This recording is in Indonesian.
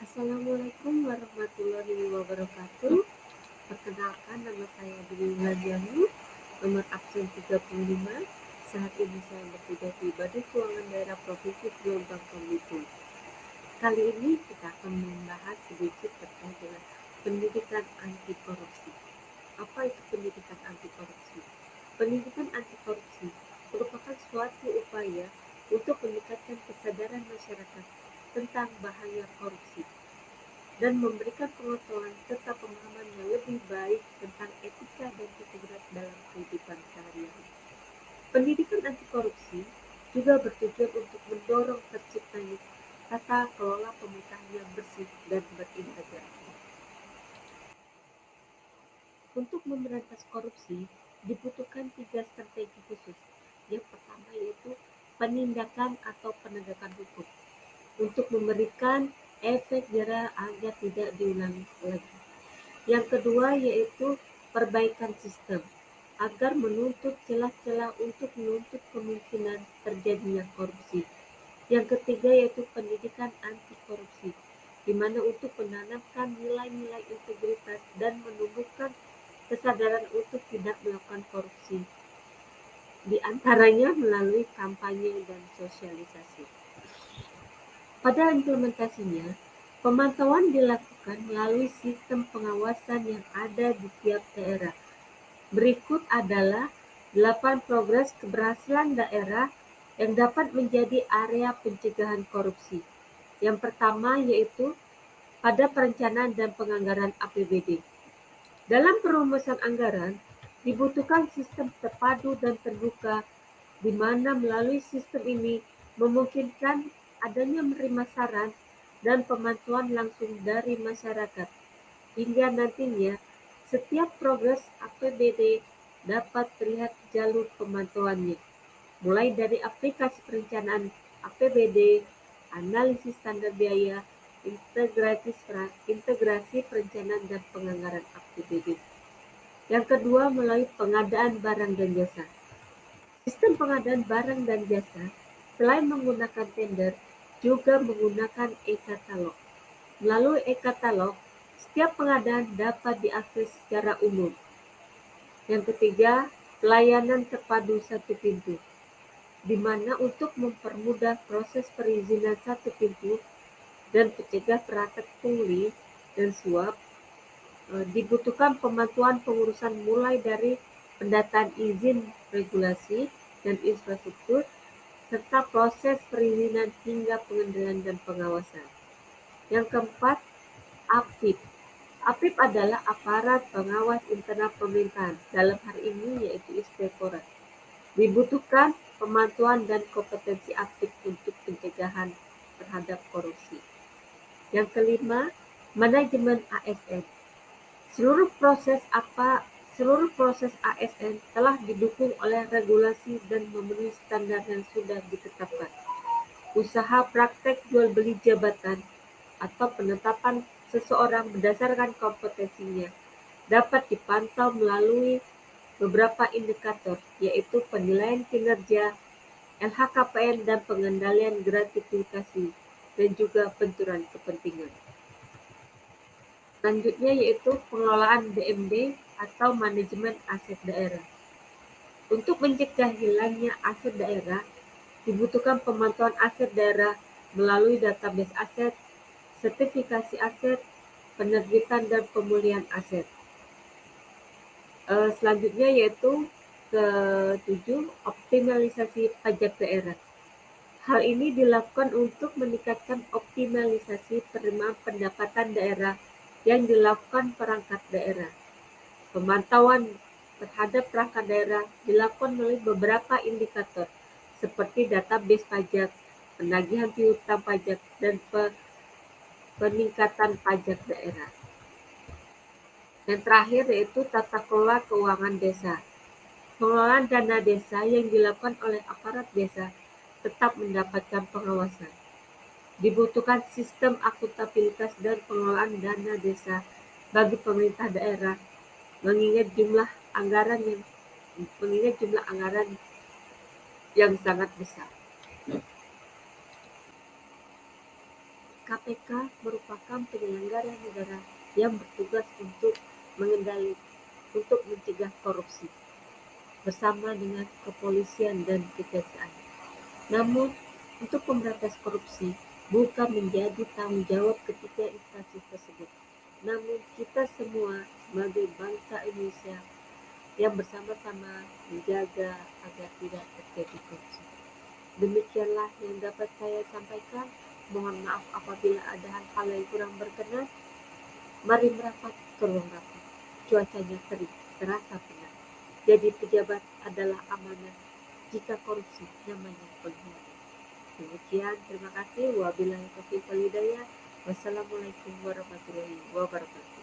Assalamualaikum warahmatullahi wabarakatuh. Perkenalkan, nama saya Dwi Wulandiyani, nomor absen 35. Saat ini saya bertugas di Badan Keuangan Daerah Provinsi Pulau Bangka Belitung. Kali ini kita akan membahas sedikit terkait dengan pendidikan anti korupsi. Apa itu pendidikan anti korupsi? Pendidikan anti korupsi merupakan suatu upaya untuk meningkatkan kesadaran masyarakat tentang bahaya korupsi dan memberikan pengetahuan serta pemahaman yang lebih baik tentang etika dan integritas dalam kehidupan sehari-hari. Pendidikan anti korupsi juga bertujuan untuk mendorong terciptanya tata kelola pemerintahan yang bersih dan berintegrasi. Untuk memberantas korupsi, dibutuhkan 3 strategi khusus. Yang pertama yaitu penindakan atau penegakan hukum untuk memberikan efek jera agar tidak diulangi lagi. Yang kedua yaitu perbaikan sistem agar menutup celah-celah untuk menutup kemungkinan terjadinya korupsi. Yang ketiga yaitu pendidikan anti korupsi, di mana untuk menanamkan nilai-nilai integritas dan menumbuhkan kesadaran untuk tidak melakukan korupsi, di antaranya melalui kampanye dan sosialisasi. Pada implementasinya, pemantauan dilakukan melalui sistem pengawasan yang ada di tiap daerah. Berikut adalah 8 progres keberhasilan daerah yang dapat menjadi area pencegahan korupsi. Yang pertama yaitu pada perencanaan dan penganggaran APBD. Dalam perumusan anggaran, dibutuhkan sistem terpadu dan terbuka di mana melalui sistem ini memungkinkan adanya menerima saran dan pemantauan langsung dari masyarakat, hingga nantinya setiap progres APBD dapat terlihat jalur pemantauannya, mulai dari aplikasi perencanaan APBD, analisis standar biaya, integrasi perencanaan dan penganggaran APBD. Yang kedua, melalui pengadaan barang dan jasa. Sistem pengadaan barang dan jasa selain menggunakan tender, juga menggunakan e-katalog. Melalui e-katalog, setiap pengadaan dapat diakses secara umum. Yang ketiga, pelayanan terpadu satu pintu, di mana untuk mempermudah proses perizinan satu pintu dan mencegah praktek pungli dan suap, dibutuhkan pemantauan pengurusan mulai dari pendataan izin regulasi dan infrastruktur, serta proses perizinan hingga pengendalian dan pengawasan. Yang keempat, APIP. APIP adalah aparat pengawas internal pemerintahan, dalam hal ini yaitu Inspektorat. Dibutuhkan pemantauan dan kompetensi APIP untuk pencegahan terhadap korupsi. Yang kelima, manajemen ASN. Seluruh proses ASN telah didukung oleh regulasi dan memenuhi standar yang sudah ditetapkan. Usaha praktek jual beli jabatan atau penetapan seseorang berdasarkan kompetensinya dapat dipantau melalui beberapa indikator, yaitu penilaian kinerja, LHKPN dan pengendalian gratifikasi, dan juga benturan kepentingan. Selanjutnya yaitu pengelolaan BMD atau manajemen aset daerah. Untuk mencegah hilangnya aset daerah, dibutuhkan pemantauan aset daerah melalui database aset, sertifikasi aset, penerbitan dan pemulihan aset. Selanjutnya yaitu ketujuh, optimalisasi pajak daerah. Hal ini dilakukan untuk meningkatkan optimalisasi penerimaan pendapatan daerah yang dilakukan perangkat daerah. Pemantauan terhadap perangkat daerah dilakukan melalui beberapa indikator seperti database pajak, penagihan piutang pajak, dan peningkatan pajak daerah. Yang terakhir yaitu tata kelola keuangan desa. Pengelolaan dana desa yang dilakukan oleh aparat desa tetap mendapatkan pengawasan. Dibutuhkan sistem akuntabilitas dan pengelolaan dana desa bagi pemerintah daerah, mengingat jumlah anggaran yang sangat besar. KPK merupakan penyelenggara negara yang bertugas untuk mencegah korupsi bersama dengan kepolisian dan kejaksaan. Namun, untuk memberantas korupsi bukan menjadi tanggung jawab ketiga instansi tersebut. Namun, kita semua sebagai bangsa Indonesia yang bersama-sama menjaga agar tidak terjadi korupsi. Demikianlah yang dapat saya sampaikan. Mohon maaf apabila ada hal-hal yang kurang berkenan. Mari merapat ke ruang rapat. Cuacanya terik, terasa panas. Jadi pejabat adalah amanah. Jika korupsi namanya pengkhianatan. Demikian, terima kasih. Wabillahi taufiq wal hidayah. Wassalamualaikum warahmatullahi wabarakatuh.